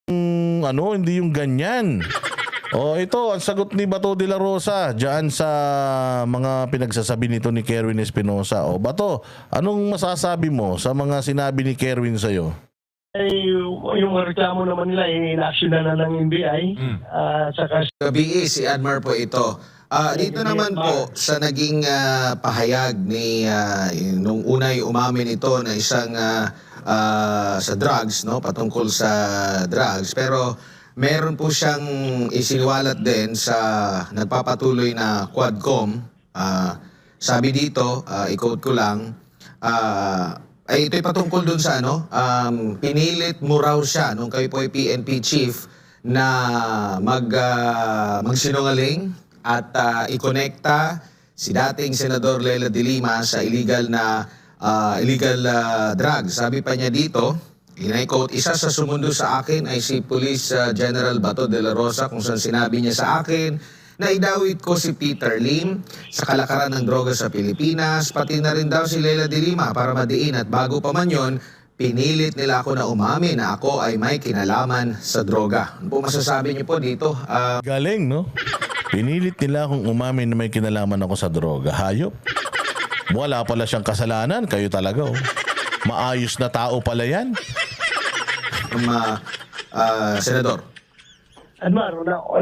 hindi yung ganyan. Ito, ang sagot ni Bato de la Rosa diyan sa mga pinagsasabi nito ni Kerwin Espinosa. Bato, anong masasabi mo sa mga sinabi ni Kerwin sa'yo? Yung reklamo naman nila, in-action na ng NBI. Saka Gabi si Admar po ito. Dito naman po sa naging pahayag ni nung unay umamin ito na isang sa drugs, no, patungkol sa drugs, pero meron po siyang isiniwalat din sa nagpapatuloy na Quadcom. Sabi dito, i-quote ko lang, ay ito'y patungkol dun sa pinilit mo raw siya nung kayo po ay PNP chief na magsinungaling at i-connecta si dating Senador Leila de Lima sa illegal drugs. Sabi pa niya dito, in-quote, isa sa sumundo sa akin ay si Police General Bato de la Rosa kung saan sinabi niya sa akin na idawit ko si Peter Lim sa kalakaran ng droga sa Pilipinas, pati na rin daw si Leila de Lima para madiin, at bago pa man yun, pinilit nila ako na umamin na ako ay may kinalaman sa droga. Ano po masasabi niyo po dito? Galing, no? Pinilit nila akong umamin na may kinalaman ako sa droga. Hayop. Wala pala siyang kasalanan. Kayo talaga, maayos na tao pala yan. Senador. Admar,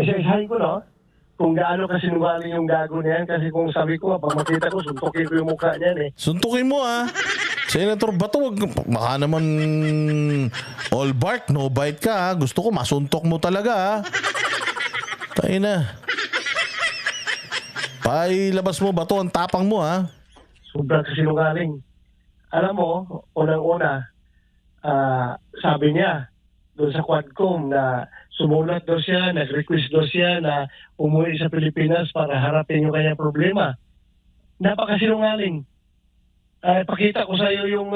isa-isahin ko, no? Kung gaano kasi sinungaling yung gago niyan, kasi kung sabi ko, pag makita ko, suntukin ko yung mukha niyan Suntukin mo, Senator Bato, baka naman all bark, no bite ka, Gusto ko masuntok mo talaga, Tayo na. Pailabas mo, Bato, ang tapang mo, Sobrang kasinungaling. Alam mo, unang-una, sabi niya doon sa Quadcom na sumulat daw siya, nag-request daw siya na umuwi sa Pilipinas para harapin yung kanyang problema. Napakasinungaling. Pakita ko sa iyo yung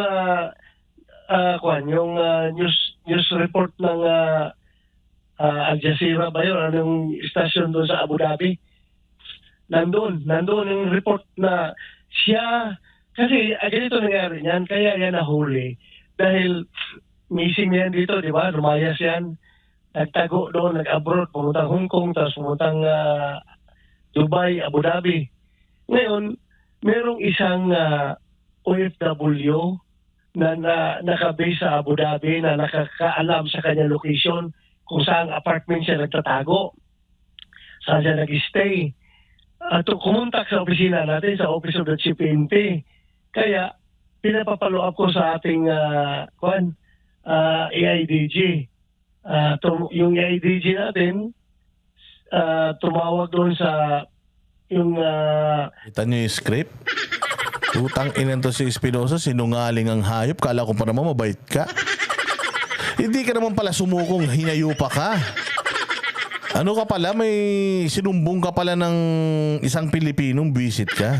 news report ng Al Jazeera ba yun? Anong station doon sa Abu Dhabi? Nandun yung report na siya, kasi ganito nangyari niyan, kaya yan nahuli. Dahil missing yan dito, di ba? Lumayas yan. Nagtago doon, nag-abroad, pumuntang Hong Kong, tapos pumuntang Dubai, Abu Dhabi. Ngayon, merong isang OFW na nakabase sa Abu Dhabi na nakakaalam sa kanyang location kung saan apartment siya nagtatago, saan siya nag-stay. At kumontak sa opisina natin, sa Office of the Chief PNP. Kaya, pinapapalo up ko sa ating AIDG. Yung AIDG natin, tumawag doon sa yung... Kita niyo yung script? Utang inento si Espinosa, sinungaling ang hayop. Kala ko pa naman mabait ka. Hindi ka naman pala sumukong hinayupa ka. Ano ka pala, may sinumbong ka pala ng isang Pilipinong visit ka.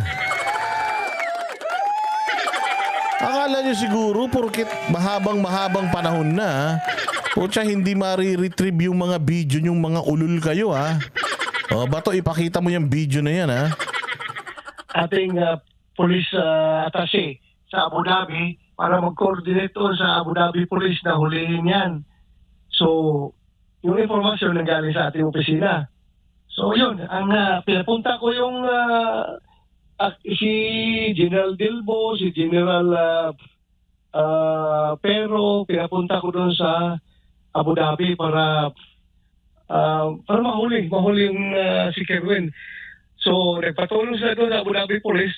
Akala nyo siguro, porkit mahabang panahon na, Pucha, hindi mariretrieve yung mga video yung mga ulul kayo, Bato, ipakita mo yung video na yan, Ating police attaché sa Abu Dhabi para mag-coordinate doon sa Abu Dhabi Police na hulihin yan. So, yung informasyon nanggaling sa ating opisina. So, yun. Ang pinapunta ko yung si General Dilbo, si General Pero, pinapunta ko doon sa Abu Dhabi para mahuli yung si Kerwin. So, nagpatulong sila doon sa Abu Dhabi Police.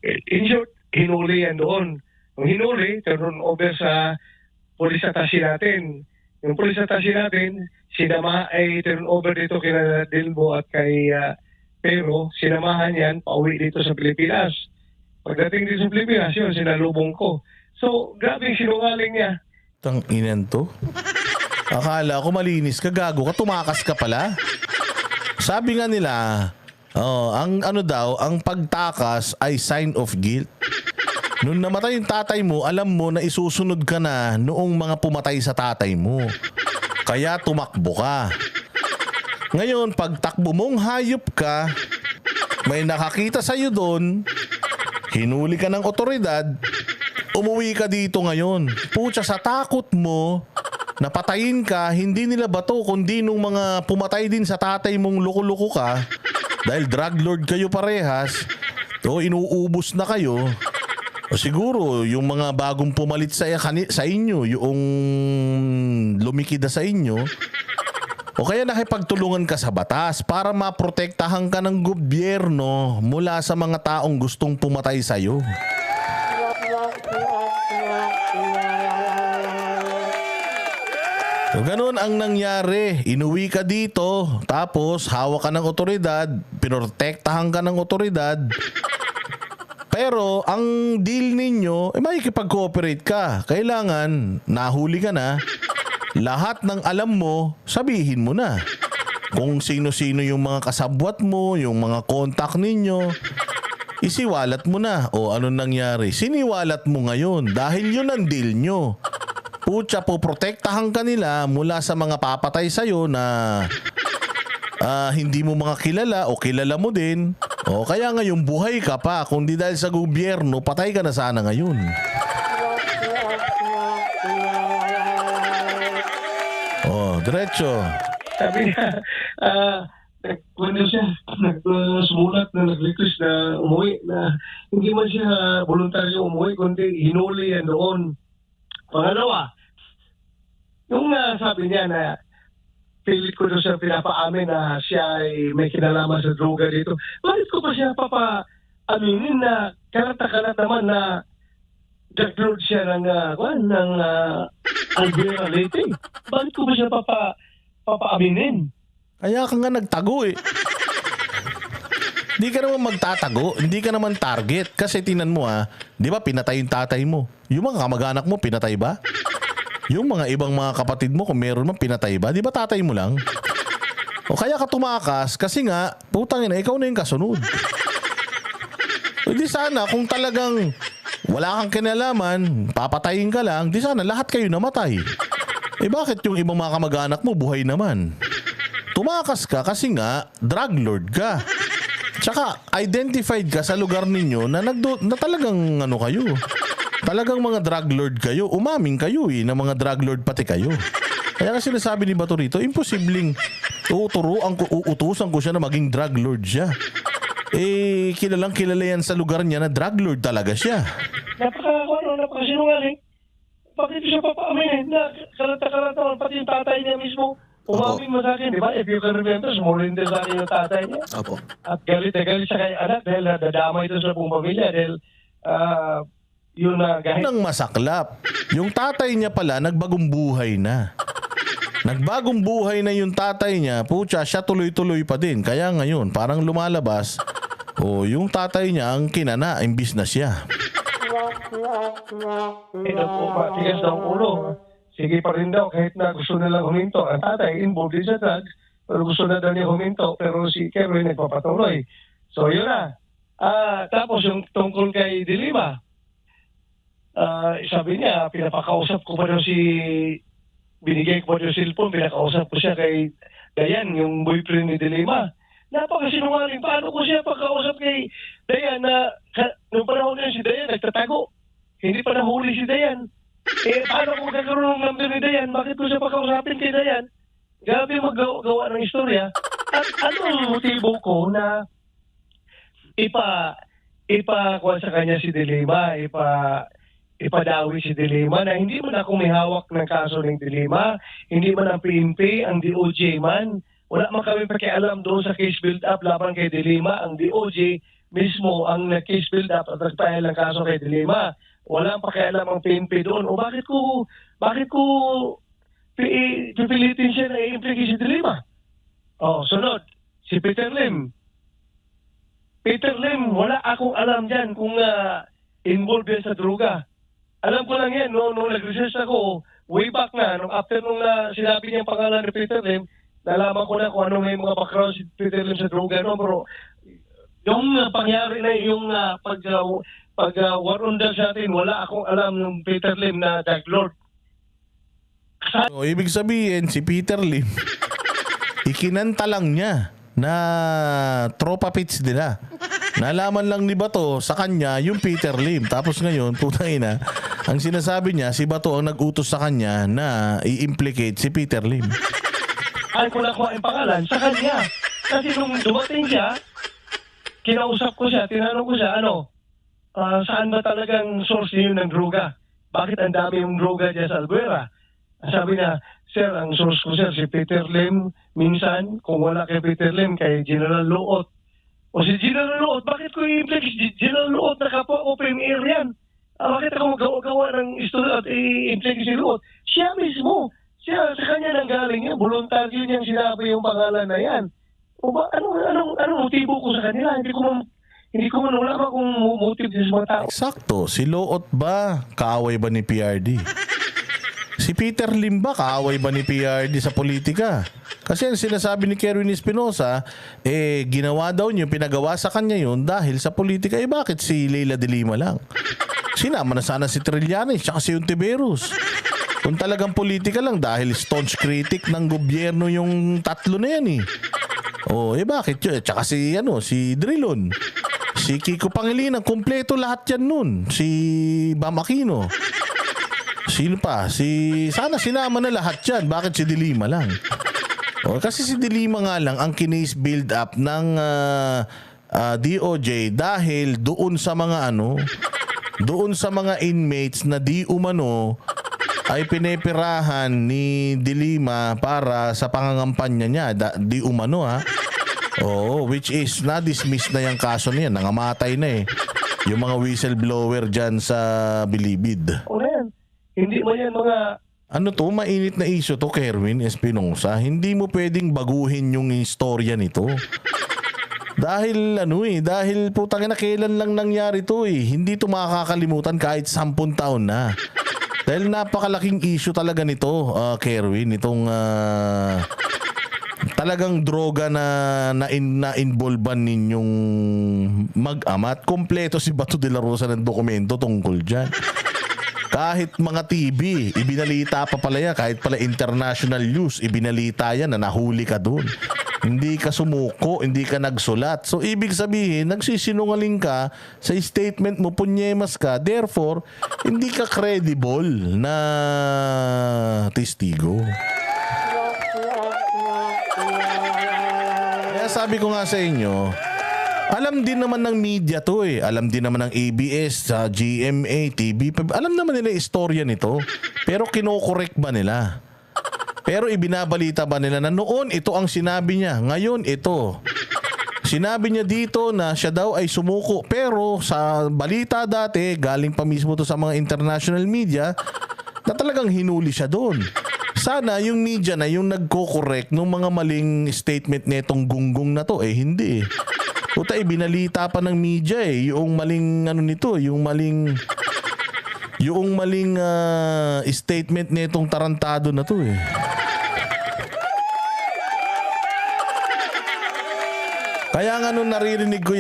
In short, hinuli yan doon. Ang hinuli, turn over sa police attaché natin. Yung police attaché natin, turn over dito kay Dilbo at kay Pero, sinamahan yan, pauwi dito sa Pilipinas. Pagdating dito sa Pilipinas, yun, sinalubong ko. So, grabe yung sinungaling niya. Tang inan to. Akala ko malinis ka, gago ka, tumakas ka pala. Sabi nga nila, ang pagtakas ay sign of guilt. Nung namatay yung tatay mo, alam mo na isusunod ka na noong mga pumatay sa tatay mo. Kaya tumakbo ka. Ngayon, pag takbo mong hayop ka, may nakakita sa'yo doon, hinuli ka ng otoridad, umuwi ka dito ngayon. Pucha, sa takot mo, napatayin ka, hindi nila bato, kundi nung mga pumatay din sa tatay mong loko-loko ka, dahil drug lord kayo parehas, o inuubos na kayo, o siguro yung mga bagong pumalit sa inyo, yung lumikida sa inyo, o kaya nakipagtulungan ka sa batas para maprotektahan ka ng gobyerno mula sa mga taong gustong pumatay sa'yo. So, ganun ang nangyari. Inuwi ka dito, tapos hawak ka ng otoridad, pinotektahan ka ng otoridad. Pero ang deal ninyo, makikipag-cooperate ka. Kailangan, nahuli ka na, lahat ng alam mo, sabihin mo na. Kung sino-sino yung mga kasabwat mo, yung mga contact ninyo, isiwalat mo na. O ano nangyari? Siniwalat mo ngayon dahil yun ang deal nyo. Putya, poprotektahan ka nila mula sa mga papatay sa'yo na hindi mo mga kilala o kilala mo din. O kaya ngayon buhay ka pa, kundi dahil sa gobyerno, patay ka na sana ngayon. O, diretso. Sabi niya, nagkwento siya, nagsumulat na nag-request na umuwi, na hindi man siya voluntaryo umuwi, kundi hinuli yan doon. Pangalawa, yung sabi niya na pilit ko doon siya pinapaamin na siya ay may kinalaman sa droga dito, bakit ko pa siya papaaminin na karat naman na drug lord siya ng Alvera Leyte? Bakit ko pa siya papaaminin? Kaya ka nga nagtago eh. Hindi ka naman magtatago, hindi ka naman target. Kasi tinan mo di ba pinatay yung tatay mo? Yung mga kamag-anak mo, pinatay ba? Yung mga ibang mga kapatid mo, kung meron man, pinatay ba? Di ba tatay mo lang? O kaya ka tumakas kasi nga, putang ina, ikaw na yung kasunod. O di sana, kung talagang wala kang kinalaman, papatayin ka lang, di sana lahat kayo namatay. Eh bakit yung ibang mga kamag-anak mo, buhay naman? Tumakas ka kasi nga, drug lord ka. Tsaka, identified ka sa lugar ninyo na talagang ano kayo. Talagang mga drug lord kayo. Umaming kayo na mga drug lord pati kayo. Kaya kasi nasabi ni Bato rito, imposibleng uutusan ko siya na maging drug lord siya. Eh, kilalang kilala yan sa lugar niya na drug lord talaga siya. Napakasinungaling. Bakit siya papaaminin na karata-karata, pati yung tatay niya mismo. Umamin mo sa akin, di ba? If you can remember, sumulinde sa akin yung tatay niya. Opo. At galit siya kay anak dahil nadadama ito sa buong pamilya dahil yun na Yun ang masaklap. Yung tatay niya pala, nagbagong buhay na. Nagbagong buhay na yung tatay niya, putya, siya tuloy-tuloy pa din. Kaya ngayon, parang lumalabas, yung tatay niya ang kinana, imbis na siya. Ito po, matigas daw ang ulo. Sige pa rin daw, kahit na gusto nilang huminto. Ang tatay, involved din sa drugs, pero gusto na daw niya huminto, pero si Kerwin nagpapatuloy. So, yun na. Tapos yung tungkol kay Dilima, sabi niya, pinapakausap ko pa daw binigay ko pa daw cellphone, pinakausap ko siya kay Dayan, yung boyfriend ni Dilima. Napakasinungaling, paano ko siya pagkausap kay Dayan na nung panahon niya si Dayan nagtatago. Hindi pa nahuli si Dayan. Paano ko magkakaroon ng number ni Dayan? Bakit ko siya pagkausapin kay Dayan? Grabe maggawa ng istorya. At ano ang motibo ko na ipakuha sa kanya si Dilima, ipadawi si Dilima na hindi man ako may hawak ng kaso ng Dilima, hindi man ang PNP, ang DOJ man. Wala man kami pakialam doon sa case build-up laban kay Dilima. Ang DOJ mismo ang case build-up at nagpahal ng kaso kay Dilima. Wala pakialam ang PNP doon. O bakit ko pipilitin siya na i-implicate si Dilima? Sunod, si Peter Lim. Peter Lim, wala akong alam dyan kung involved yan sa droga. Alam ko lang yan, nung nag-research ako, way back na, after nung sinabi niya ang pangalan ni Peter Lim, nalaman ko na kung ano may mga background si Peter Lim sa droga. No? Pero yung pangyari na yung pag-warundal sa atin, wala akong alam ng Peter Lim na drug lord. So, ibig sabihin, si Peter Lim, ikinanta lang niya na tropa pits nila. Nalaman lang ni Bato sa kanya yung Peter Lim. Tapos ngayon, putang ina, Ang sinasabi niya, si Bato ang nag-utos sa kanya na i-implicate si Peter Lim. Ay ko nakuha ang pangalan sa kanya. Kasi nung dumating siya, kinausap ko siya, tinanong ko siya, saan ba talagang source niyo ng droga? Bakit ang dami yung droga dyan sa Albuera? Sabi niya, sir, ang source ko sir, si Peter Lim, minsan, kung wala kay Peter Lim, kay General Luot. O si General Luot, bakit ko i-implicate si General Luot na kapwa open air yan? Bakit ako gawa ng istorya at i-implicate si Luot? Siya mismo, siya, sa kanya nang galing yan, voluntaryo niyang sinabi yung pangalan na yan. O ba, anong motibo ko sa kanila? Hindi ko man wala ba kung motive sa mga tao. Eksakto, si Luot ba? Kaaway ba ni PRD? Si Peter Lim ba? Kaaway ba ni PRD sa politika? Kasi ang sinasabi ni Kerwin Espinosa, ginawa daw niyo, pinagawa sa kanya yun dahil sa politika. Bakit si Leila de Lima lang? Sinama na sana si Trillanes tsaka si Ontiveros. Kung talagang politika lang dahil staunch critic ng gobyerno yung tatlo na yan bakit yun? Tsaka si Drilon. Si Kiko Pangilinan, kumpleto lahat yan nun. Si Bam Aquino. Sino pa? Sana sinama na lahat yan. Bakit si De Lima lang? Kasi si De Lima nga lang ang kinase build up ng DOJ dahil doon sa mga inmates na di umano ay pinepirahan ni De Lima para sa pangangampanya niya. Di umano which is na-dismiss na yung kaso niya. Nangamatay na yung mga whistleblower dyan sa Bilibid. Yan. Hindi mo yan mga... Mainit na issue to, Kerwin Espinosa. Hindi mo pwedeng baguhin yung istorya nito. Dahil dahil putang ina, kailan lang nangyari to Hindi to makakalimutan kahit 10 taon na. Dahil napakalaking issue talaga nito, Kerwin, itong talagang droga na involvean ninyong mag-ama at kompleto si Bato de la Rosa ng dokumento tungkol dyan. Kahit mga TV, ibinalita pa pala yan. Kahit pala international news, ibinalita yan na nahuli ka doon. Hindi ka sumuko, hindi ka nagsulat. So, ibig sabihin, nagsisinungaling ka sa statement mo, punyemas ka. Therefore, hindi ka credible na testigo. Kaya sabi ko nga sa inyo, alam din naman ng media to Alam din naman ng ABS, sa GMA, TV5. Alam naman nila yung istorya nito. Pero kinokorek ba nila? Pero ibinabalita ba nila na noon ito ang sinabi niya, ngayon ito. Sinabi niya dito na siya daw ay sumuko. Pero sa balita dati, galing pa mismo to sa mga international media, na talagang hinuli siya doon. Sana yung media na yung nagko-correct ng mga maling statement netong gunggong na to, hindi Puta, binalita pa ng media yung maling yung maling statement nitong tarantado na to Kaya nga nung narinig ko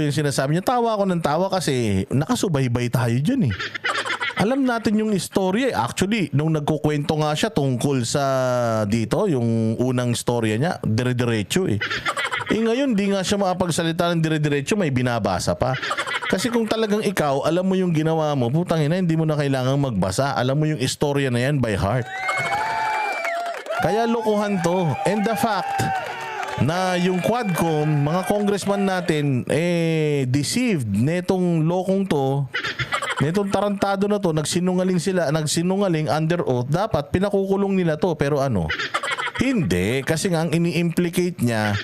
yung sinasabi niya, tawa ako ng tawa kasi nakasubaybay tayo dyan Alam natin yung istorya Actually, nung nagkukwento nga siya tungkol sa dito, yung unang istorya niya, dire-diretso ngayon, di nga siya makapagsalita ng dire-diretso, may binabasa pa. Kasi kung talagang ikaw, alam mo yung ginawa mo, putang ina, hindi mo na kailangang magbasa. Alam mo yung istorya na yan by heart. Kaya lokohan to. And the fact na yung Quadcom, mga congressman natin, deceived netong lokong to, netong tarantado na to, nagsinungaling under oath, dapat pinakukulong nila to. Pero hindi. Kasi nga ang ini-implicate niya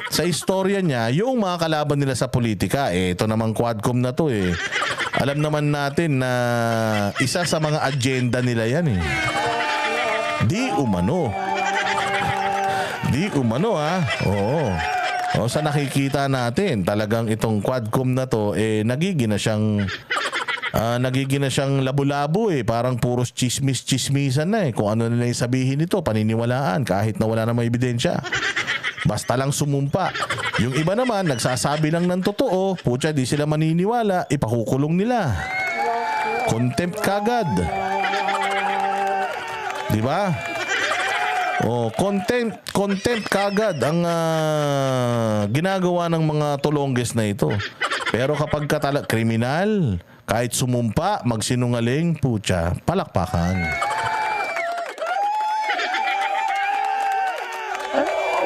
sa istorya niya, yung mga kalaban nila sa politika, ito namang Quadcom na to Alam naman natin na isa sa mga agenda nila yan Di umano Oo. Sa nakikita natin, talagang itong Quadcom na to, nagiging na siyang labo-labo Parang puros chismis-chismisan na Kung ano nila yung sabihin nito, paniniwalaan kahit na wala namang ebidensya. Basta lang sumumpa. Yung iba naman, nagsasabi lang ng totoo. Putya, di sila maniniwala. Ipakukulong nila. Contempt kagad. Di ba? Contempt kagad ang ginagawa ng mga tulongges na ito. Pero kapag kriminal, Kahit sumumpa, magsinungaling, putya, palakpakan.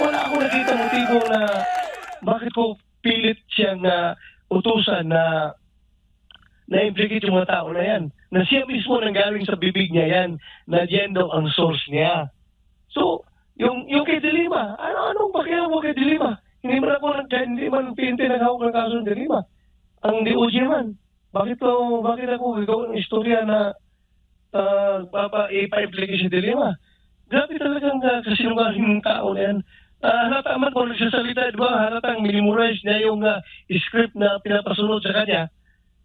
Wala akong nakita motibo na bakit ko pilit siyang utusan na na-implicate yung mga tao na yan. Na siya mismo nanggaling sa bibig niya yan, na yan daw ang source niya. So, yung kay Dilima, anong pakialam mo kay Dilima? Hindi man PNP naghawak ng kaso ng Dilima. Ang DOJ man. Bakit ako gagawin ng istorya na ipa-implicate si Dilima? Grabe talagang kasinungaling ng tao na yan. Halata man kung nagsasalita, di ba? Halatang minimorize niya yung script na pinapasunod sa kanya.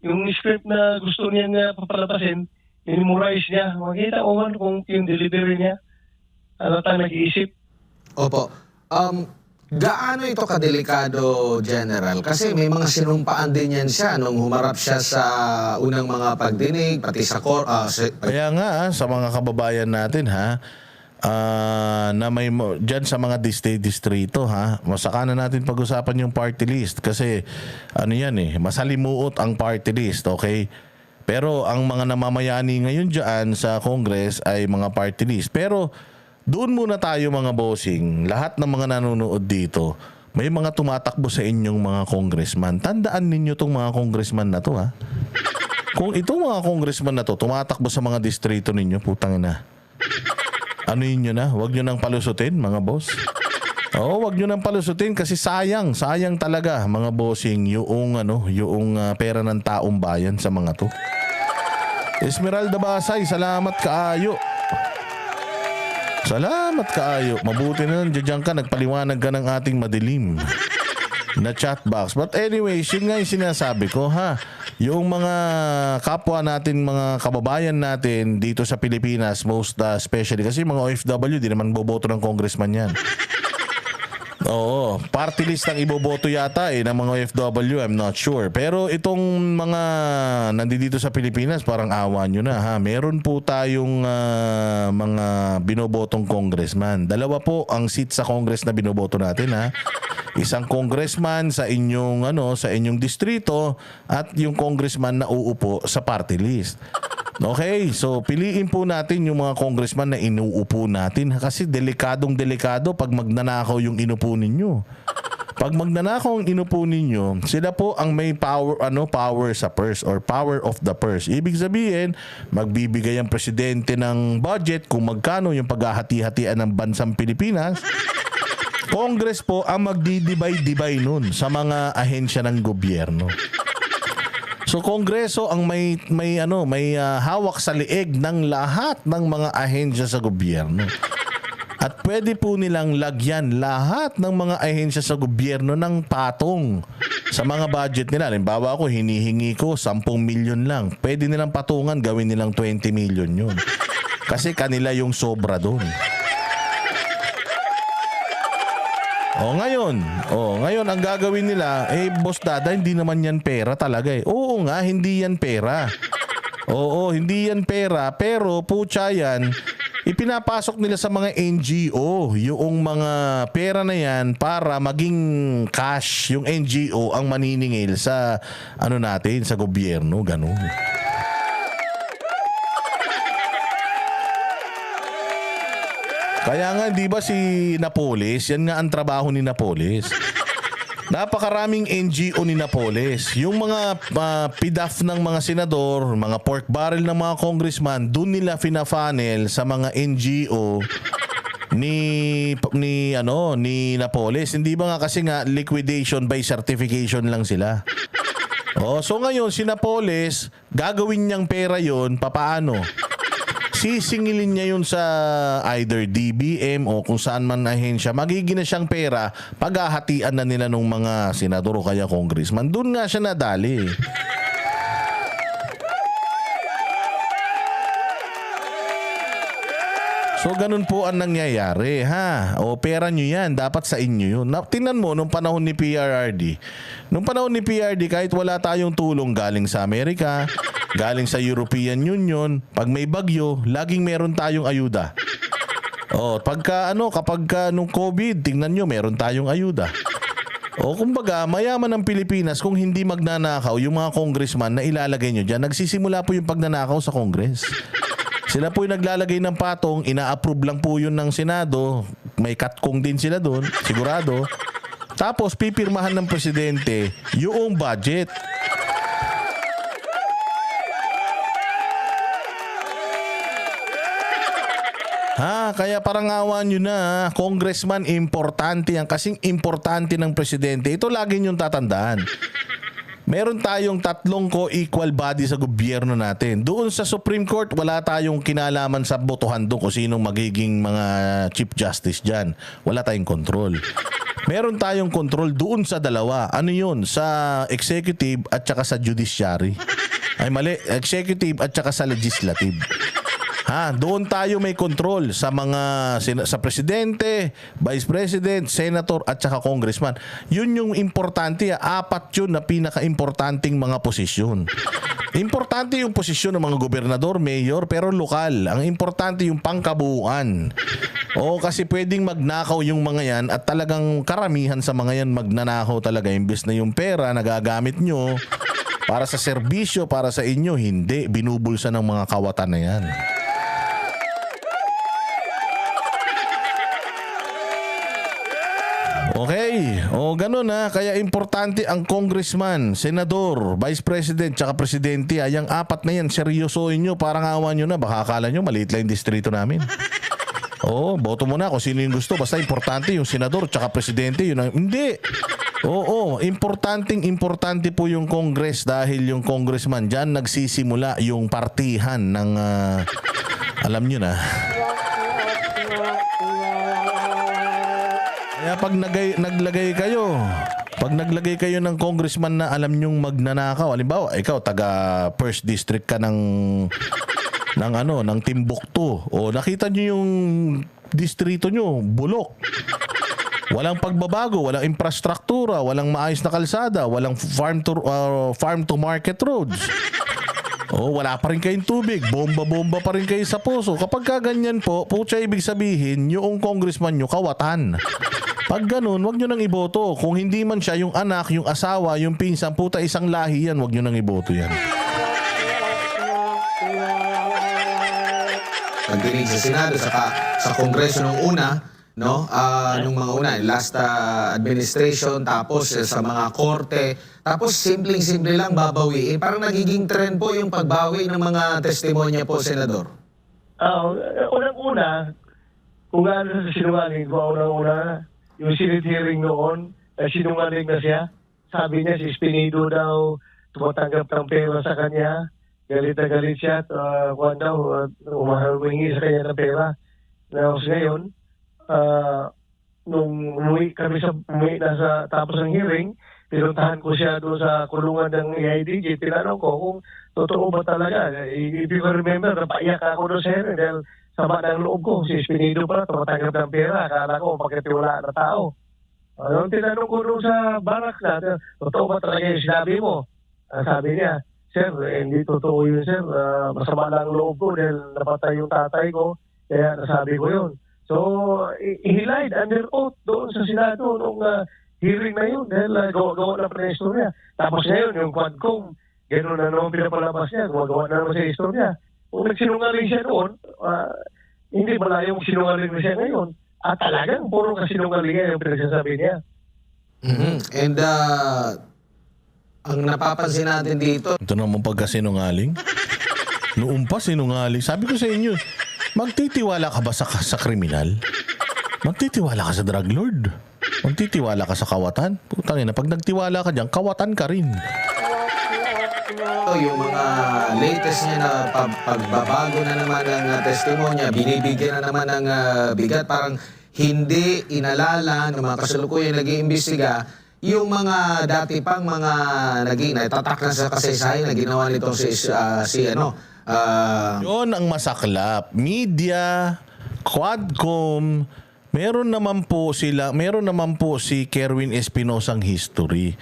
Yung script na gusto niyang papalabasin, minimorize niya. Makita ko man kung yung delivery niya. Halatang nag-iisip. Opo. Gaano ito kadelikado, General? Kasi may mga sinumpaan din yan siya nung humarap siya sa unang mga pagdinig, pati sa Kaya nga, sa mga kababayan natin, na may dyan sa mga distrito, masaka na natin pag-usapan yung party list kasi ano yan masalimuot ang party list, okay? Pero ang mga namamayani ngayon dyan sa Congress ay mga party list. Pero doon muna tayo mga bossing, lahat ng mga nanonood dito, may mga tumatakbo sa inyong mga congressman. Tandaan ninyo tong mga congressman na to, Kung itong mga congressman na to tumatakbo sa mga distrito ninyo, putang ina. Ano yun na? Huwag nyo nang palusutin, mga boss. Oo, huwag nyo nang palusutin kasi sayang talaga, mga bossing, yung pera ng taong bayan sa mga to. Esmeralda Basay, salamat kaayo. Salamat kaayo. Mabuti na lang, diyan ka, nagpaliwanag ka ng ating madilim na chat box. But anyways, yun nga yung sinasabi ko, yung mga kapwa natin, mga kababayan natin dito sa Pilipinas, most especially kasi mga OFW, di naman boboto ng congressman yan. Oo, party list ang iboboto yata ng mga OFW, I'm not sure. Pero itong mga nandito sa Pilipinas, parang awa nyo na, meron po tayong mga binobotong congressman. Dalawa po ang seat sa Congress na binoboto natin, Isang congressman sa inyong distrito at yung congressman na uupo sa party list. Okay, so piliin po natin yung mga congressman na inuupo natin kasi delikadong pag magnanakaw yung inupo ninyo. Pag magnanakaw ang inupo ninyo, sila po ang may power sa purse or power of the purse. Ibig sabihin, magbibigay ang presidente ng budget kung magkano yung paghahati-hatian ng bansang Pilipinas. Congress po ang magdidibay-dibay nun sa mga ahensya ng gobyerno. So Kongreso ang may hawak sa liig ng lahat ng mga ahensya sa gobyerno. At pwede po nilang lagyan lahat ng mga ahensya sa gobyerno ng patong sa mga budget nila. Halimbawa ako, hinihingi ko 10 milyon lang. Pwede nilang patungan, gawin nilang 20 milyon yun. Kasi kanila yung sobra doon. Ngayon ang gagawin nila, Boss Dada, hindi naman yan pera talaga . Oo nga, hindi yan pera. Oo, hindi yan pera, pero putya yan, ipinapasok nila sa mga NGO, yung mga pera na yan para maging cash, yung NGO ang maniningil sa natin, sa gobyerno, ganun. Kaya nga, di ba si Napoles, yan nga ang trabaho ni Napoles. Napakaraming NGO ni Napoles. Yung mga PDAF ng mga senador, mga pork barrel ng mga congressman, doon nila fina-funnel sa mga NGO ni Napoles. Hindi ba nga kasi nga liquidation by certification lang sila. So ngayon si Napoles, gagawin niyang pera yon, papaano? Sisingilin niya yun sa either DBM o kung saan man ahensya. Magiging na siyang pera, paghahatian na nila ng mga senador o kaya congressman. Doon nga siya nadali. So ganun po ang nangyayari, O pera nyo yan, dapat sa inyo yun. Tingnan mo nung panahon ni PRRD. Nung panahon ni PRRD, kahit wala tayong tulong galing sa Amerika, galing sa European Union, pag may bagyo, laging meron tayong ayuda. Kapag nung COVID, tingnan nyo, meron tayong ayuda. O kumbaga, mayaman ng Pilipinas kung hindi magnanakaw yung mga congressman na ilalagay nyo dyan. Nagsisimula po yung pagnanakaw sa Congress. Sila po yung naglalagay ng patong, ina-approve lang po yun ng Senado. May katkong din sila doon, sigurado. Tapos pipirmahan ng presidente yung budget. Kaya parang awan nyo na, congressman, importante yan. Kasing importante ng presidente. Ito lagi nyong tatandaan. Meron tayong 3 co-equal body sa gobyerno natin. Doon sa Supreme Court, wala tayong kinalaman sa botohan doon kung sinong magiging mga Chief Justice dyan. Wala tayong control. Meron tayong control doon sa dalawa. Ano yun? Sa executive at saka sa judiciary. Ay mali, executive at saka sa legislative. Doon tayo may control sa mga sa presidente, vice president, senator at saka congressman. Yun yung importante, 4 yun na pinaka-importanting mga posisyon. Importante yung posisyon ng mga gobernador, mayor, pero lokal. Ang importante yung pangkabuuan. Kasi pwedeng magnakaw yung mga yan at talagang karamihan sa mga yan magnanakaw talaga. Imbes na yung pera nagagamit nyo para sa serbisyo, para sa inyo, hindi. Binubulsa ng mga kawatan na yan. Okay. Ganun Kaya importante ang congressman, senador, vice president, tsaka presidente. Yung 4 na yan, seryosoin nyo. Parang awan nyo na. Baka akala nyo, maliit lang yung distrito namin. Boto mo na kung sino yung gusto. Basta importante yung senador, tsaka presidente. Hindi. Importante po yung Congress dahil yung congressman dyan nagsisimula yung partihan ng, alam nyo na. Kaya pag naglagay kayo ng congressman na alam nyong magnanakaw, halimbawa, ikaw taga First District ka ng Timbuktu, nakita nyo yung distrito nyo, bulok. Walang pagbabago, walang infrastruktura, walang maayos na kalsada, walang farm to market roads. Wala pa rin kayong tubig, bomba-bomba pa rin kayo sa puso. Kapag ganyan po, ibig sabihin, yung congressman nyo kawatan. Pag ganun, wag nyo nang iboto. Kung hindi man siya, yung anak, yung asawa, yung pinsan, isang lahi yan, wag nyo nang iboto yan. Pagdinig sa Senado, sa Kongreso nung una, nung mga una, last administration, tapos sa mga korte, tapos simpleng-simple lang babawiin. Parang nagiging trend po yung pagbawi ng mga testimonya po, Senador. Unang-una, kung ano sa sinungaling ko, unang-una, yung Senate hearing noon, sinungaling na siya. Sabi niya, si Espinido daw, tumatanggap ng pera sa kanya. Galit na galit siya at umahawingi sa kanya ng pera. Ngayon, nung umuwi na sa tapos ng hearing, pinuntahan ko siya doon sa kulungan ng AIDG. Tinanong ko kung totoo ba talaga. If you remember, napaiyak ako doon sa hearing dahil sama ng loob ko. Si Espinido pala, tumatanggap ng pera. Akala ko, pagkatiwala na tao. Tinanong ko doon sa barak na, totoo ba talaga yung sinabi mo? Sabi niya, sir, hindi totoo yun, sir. Masama lang loob ko dahil napatay yung tatay ko. Kaya nasabi ko yun. So, he-lied under oath doon sa Senado nung hearing na yun dahil gawa na pa na istorya. Tapos ngayon, yung Quadcom, gano'n na naman pinapalabas niya, gumagawa na naman sa istorya. Kung nagsinungaling siya noon, hindi malayong sinungaling na siya ngayon. At talagang puro kasinungalingan yung pinagsasabi niya. Mm-hmm. And ang napapansin natin dito, ito naman pagkasinungaling. Noon pa sinungaling. Sabi ko sa inyo, magtitiwala ka ba sa kriminal? Magtitiwala ka sa drug lord? Magtitiwala ka sa kawatan? Putang ina, pag nagtiwala ka diyan, kawatan ka rin. yung mga latest niya na pagbabago na naman ng testimonya, binibigyan na naman ng bigat, parang hindi inalala ng mga kasalukuyan nag-iimbestiga yung mga dati pang mga naging tatak na sa kasaysayan na ginawa nito yun ang masaklap. Media, Quadcom, meron naman po si Kerwin Espinosang history.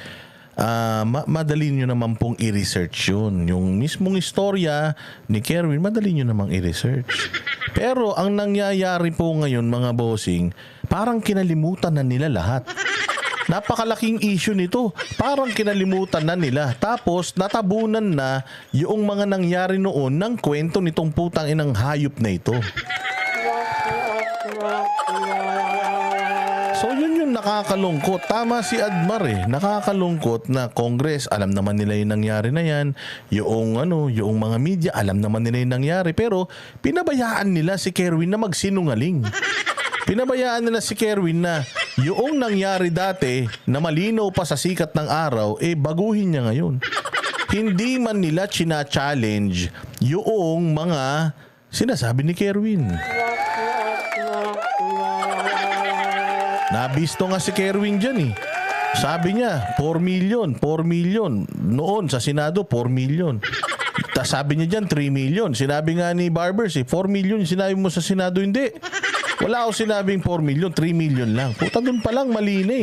Madali nyo naman pong i-research yun. Yung mismong istorya ni Kerwin, madali nyo namang i-research. Pero ang nangyayari po ngayon, mga bossing, parang kinalimutan na nila lahat. Napakalaking issue nito. Parang kinalimutan na nila. Tapos natabunan na yung mga nangyari noon ng kwento nitong putang inang hayop na ito. So yun yung nakakalungkot. Tama si Admar nakakalungkot na Congress, alam naman nila yung nangyari na yan. Yung mga media, alam naman nila yung nangyari. Pero pinabayaan nila si Kerwin na magsinungaling. Pinabayaan nila si Kerwin na yung nangyari dati na malinaw pa sa sikat ng araw, baguhin niya ngayon. Hindi man nila china-challenge yung mga sinasabi ni Kerwin. Nabisto nga si Kerwin dyan Sabi niya, 4 million. Noon sa Senado, 4 million. Sabi niya dyan, 3 million. Sinabi nga ni Barbers, 4 million. Sinabi mo sa Senado, hindi. Wala ako sinabing 4 million, 3 million lang. Puta, dun pa lang, mali na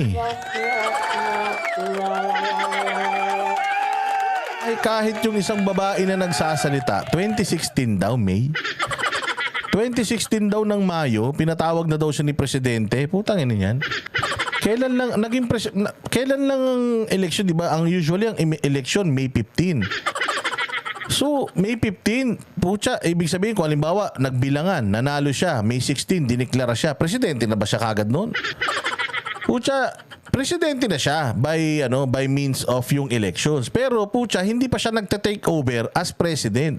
Ay, kahit yung isang babae na nagsasalita, 2016 daw, May. 2016 daw ng Mayo, pinatawag na daw siya ni Presidente. Putang ina yan. Kailan lang kailan lang ang election, di ba? Ang usually ang election May 15. So, May 15, pucha, ibig sabihin kung halimbawa nagbilangan, nanalo siya, May 16 dineklara siya. Presidente na ba siya kagad noon? Pucha, presidente na siya by means of yung elections. Pero pucha, hindi pa siya nagte-take over as president.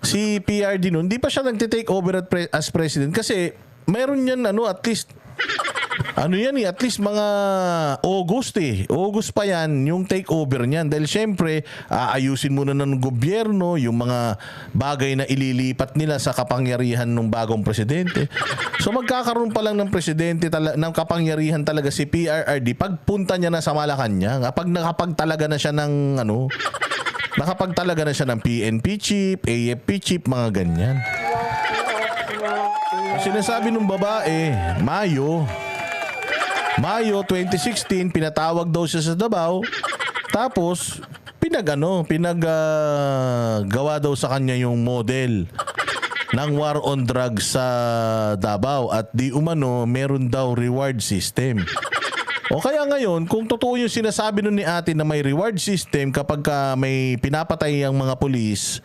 Si PRD noon, hindi pa siya nagte-take over as president kasi meron yan at least at least mga August August pa yan yung take over niyan dahil syempre aayusin muna ng gobyerno yung mga bagay na ililipat nila sa kapangyarihan ng bagong presidente. So magkakaroon pa lang ng presidente ng kapangyarihan talaga si PRRD pagpunta niya na sa Malacanang, pag nakapagtalaga na siya ng nakapagtalaga na siya ng PNP chief, AFP chief, mga ganyan. Sinasabi ng babae, Mayo 2016, pinatawag daw siya sa Davao. Tapos, gawa daw sa kanya yung model ng war on drugs sa Davao. At di umano, meron daw reward system. O kaya ngayon, kung totoo yung sinasabi nun ni ate na may reward system kapag may pinapatay ang mga pulis,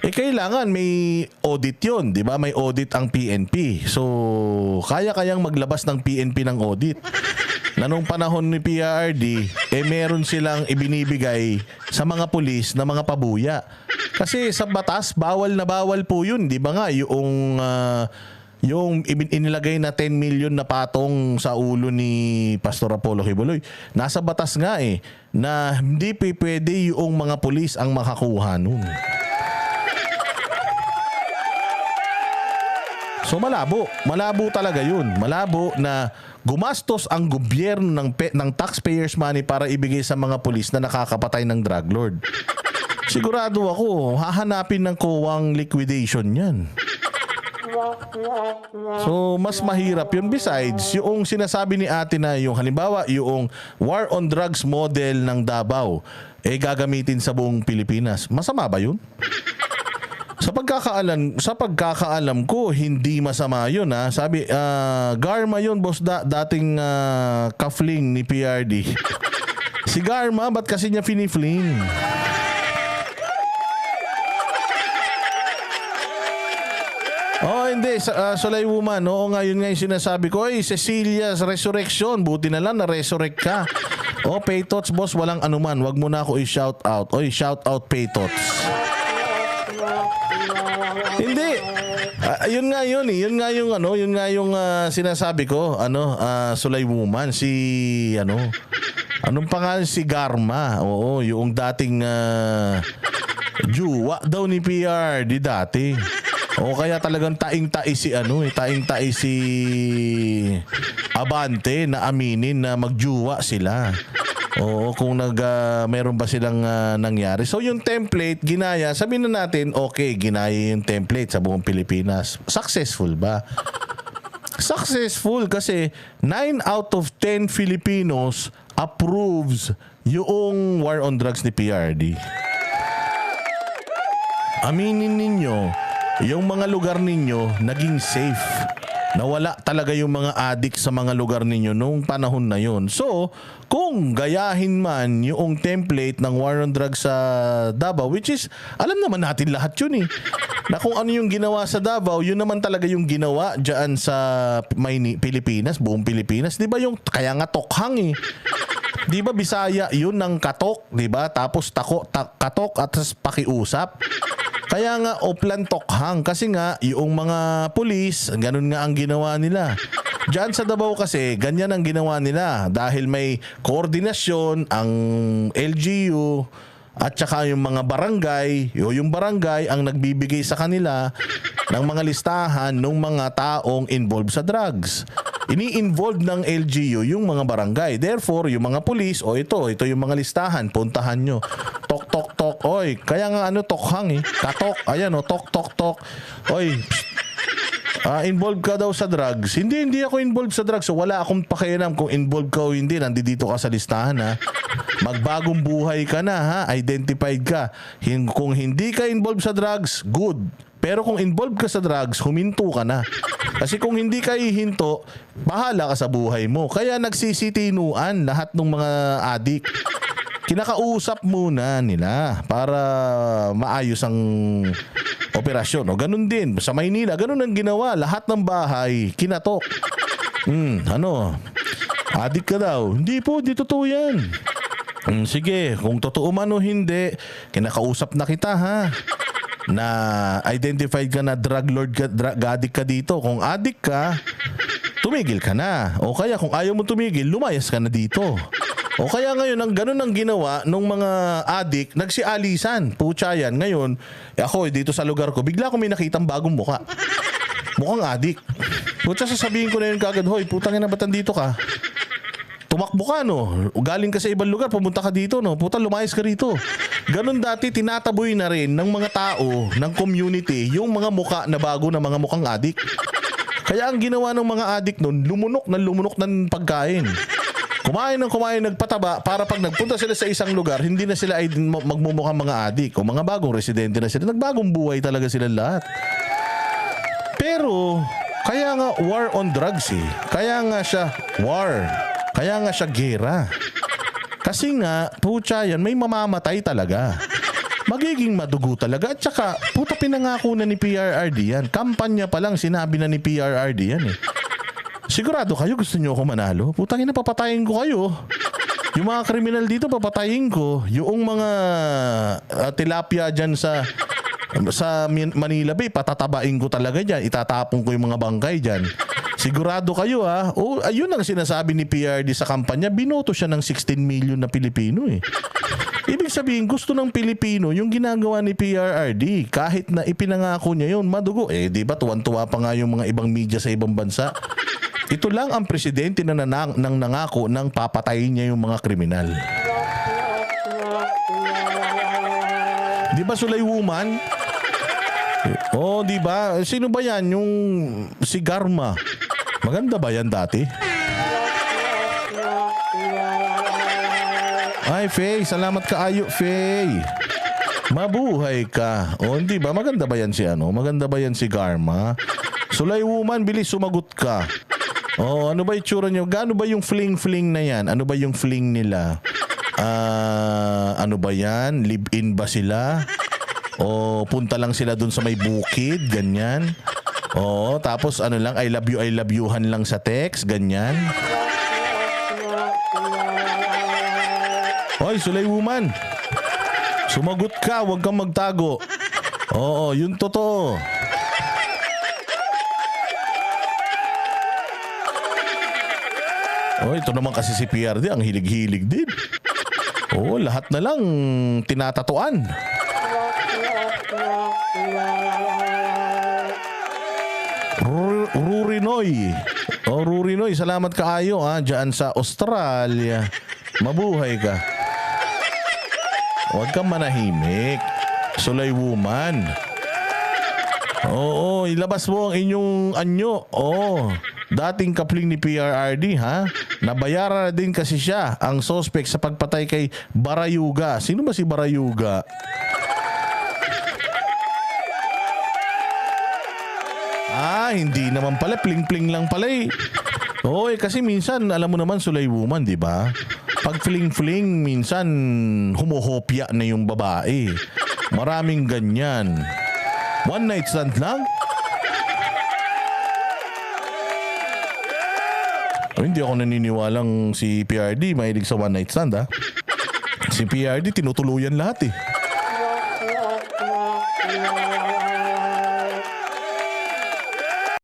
kailangan may audit yun, di ba? May audit ang PNP. So, kayang maglabas ng PNP ng audit. Na nung panahon ni PRD, meron silang ibinibigay sa mga pulis na mga pabuya. Kasi sa batas, bawal na bawal po yun, di ba nga? Yung inilagay na 10 million na patong sa ulo ni Pastor Apollo Kibuloy. Nasa batas nga na hindi pwede yung mga pulis ang makakuha nun. So malabo talaga yun. Malabo na gumastos ang gobyerno ng taxpayers money para ibigay sa mga pulis na nakakapatay ng drug lord. Sigurado ako, hahanapin ng COA liquidation yan. So, mas mahirap yun. Besides, yung sinasabi ni ate na yung halimbawa, yung war on drugs model ng Davao, gagamitin sa buong Pilipinas. Masama ba yun? Sa pagkakaalam ko, hindi masama yun. Sabi, Garma yun, boss, dating kafling ni PRD. Si Garma, ba't kasi niya finifling? Oh, hindi. Solay Woman. Oo nga, yun nga yung sinasabi ko. Cecilia's Resurrection. Buti na lang na-resurrect ka. Paytots, boss, walang anuman. Wag mo na ako i-shout out. Shout out Paytots. Hindi. Yun nga yun. Yun nga yung sinasabi ko. Solay Woman. Anong pangalan? Si Garma. Oo, yung dating juwa daw ni PRD dati. O kaya talagang taing-tai si Abante na aminin na magjuwa sila. O kung meron ba silang nangyari. So yung template ginaya, sabihin na natin ginaya yung template sa buong Pilipinas. Successful ba? Successful kasi 9 out of 10 Filipinos approves yung war on drugs ni PRD. Aminin ninyo, yung mga lugar ninyo naging safe. Nawala talaga yung mga adik sa mga lugar ninyo nung panahon na yun. So, kung gayahin man yung template ng war on drugs sa Davao, which is, alam naman natin lahat yun eh. Na kung ano yung ginawa sa Davao, yun naman talaga yung ginawa dyan sa Pilipinas, buong Pilipinas. Di ba yung, kaya nga tokhang eh. Di ba Bisaya yun ng katok, di ba? Tapos katok at pakiusap. Kaya nga oplan tokhang kasi nga yung mga pulis, ganun nga ang ginawa nila. Diyan sa Davao kasi ganyan ang ginawa nila dahil may koordinasyon ang LGU at saka yung mga barangay, yung barangay ang nagbibigay sa kanila ng mga listahan ng mga taong involved sa drugs. Ini-involve ng LGU yung mga barangay. Therefore, yung mga pulis, ito yung mga listahan, puntahan nyo. Tok, tok, tok. Oy, kaya nga tokhang eh. Katok, ayan tok, tok, tok. Oy, involved ka daw sa drugs. Hindi ako involved sa drugs. So, wala akong pakialam kung involved ka o hindi. Nandito ka sa listahan ha. Magbagong buhay ka na ha. Identified ka. Kung hindi ka involved sa drugs, good. Pero kung involved ka sa drugs, huminto ka na. Kasi kung hindi ka hihinto, bahala ka sa buhay mo. Kaya nagsisitinuan lahat ng mga adik. Kinakausap muna nila para maayos ang operasyon. O ganun din. Sa Maynila, ganun ang ginawa. Lahat ng bahay, kinatok. Adik ka daw. Hindi po, di totoo yan. Sige, kung totoo man o hindi, kinakausap na kita ha. Na identified ka na drug lord ka, drug addict ka dito. Kung addict ka, tumigil ka na. O kaya kung ayaw mo tumigil, lumayas ka na dito. O kaya ngayon, ganun ang ginawa ng mga addict, nagsialisan. Pucha yan. Ngayon, ako dito sa lugar ko, bigla ko may nakitang bagong muka. Mukhang addict. Pucha, sasabihin ko na yun kagad, hoy, putang ina, ba't nandito ka? Tumakbo ka, no? Galing ka sa ibang lugar, pumunta ka dito, no? Puta, lumayas ka rito. Ganun dati, tinataboy na rin ng mga tao, ng community, yung mga muka na bago na mga mukhang adik. Kaya ang ginawa ng mga adik nun, lumunok ng pagkain. Kumain, nagpataba, para pag nagpunta sila sa isang lugar, hindi na sila ay magmumukhang mga adik. O mga bagong residente na sila. Nagbagong buhay talaga sila lahat. Pero, kaya nga war on drugs eh. Kaya nga siya war. Kaya nga siya gera. Kasi nga, pucha yan, may mamamatay talaga. Magiging madugo talaga. At saka, puta pinangako na ni PRRD yan. Kampanya pa lang, sinabi na ni PRRD yan eh. Sigurado kayo, gusto nyo ako manalo? Putang ina, papatayin ko kayo. Yung mga kriminal dito, papatayin ko. Yung mga tilapia dyan sa Manila Bay, patatabain ko talaga dyan. Itatapon ko yung mga bangkay dyan. Sigurado kayo ha. Ayun ang sinasabi ni PRD sa kampanya. Binoto siya ng 16 million na Pilipino eh. Ibig sabihin, gusto ng Pilipino yung ginagawa ni PRRD. Kahit na ipinangako niya yun, madugo. Di ba tuwan-tuwa pa nga yung mga ibang media sa ibang bansa. Ito lang ang presidente na nangako ng papatayin niya yung mga kriminal. Di ba Sulaywoman? Di ba? Sino ba yan? Yung si Garma. Maganda ba yan dati? Ay, Faye. Salamat ka ayo, Faye. Mabuhay ka. Di ba? Maganda ba yan si Maganda ba yan si Garma? Sulaywoman, bilis sumagot ka. Ano ba itsura nyo? Gaano ba yung fling-fling na yan? Ano ba yung fling nila? Ano ba yan? Live-in ba sila? O punta lang sila dun sa may bukid? Ganyan? Tapos lang, I love youhan lang sa text? Ganyan? Hoy, Sulaywoman! Sumagot ka, huwag kang magtago. Yun totoo. Ito naman kasi si PRD, ang hilig-hilig din. Lahat na lang tinatatuan. Rurinoy. Rurinoy, salamat kaayo dyan sa Australia. Mabuhay ka. Huwag kang manahimik. Sulaywoman. Ilabas mo ang inyong anyo. Dating kapling ni PRRD ha. Nabayaran na din kasi siya ang suspect sa pagpatay kay Barayuga. Sino ba si Barayuga? Hindi naman pala. Pling-pling lang pala eh. Oo kasi minsan, alam mo naman, Sulay woman, di ba? Pag fling-fling, minsan humuhopya na yung babae. Maraming ganyan. One night stand lang? Hindi ako naniniwalang si PRD mahilig sa one night stand ha. Si PRD tinutuluyan lahat eh.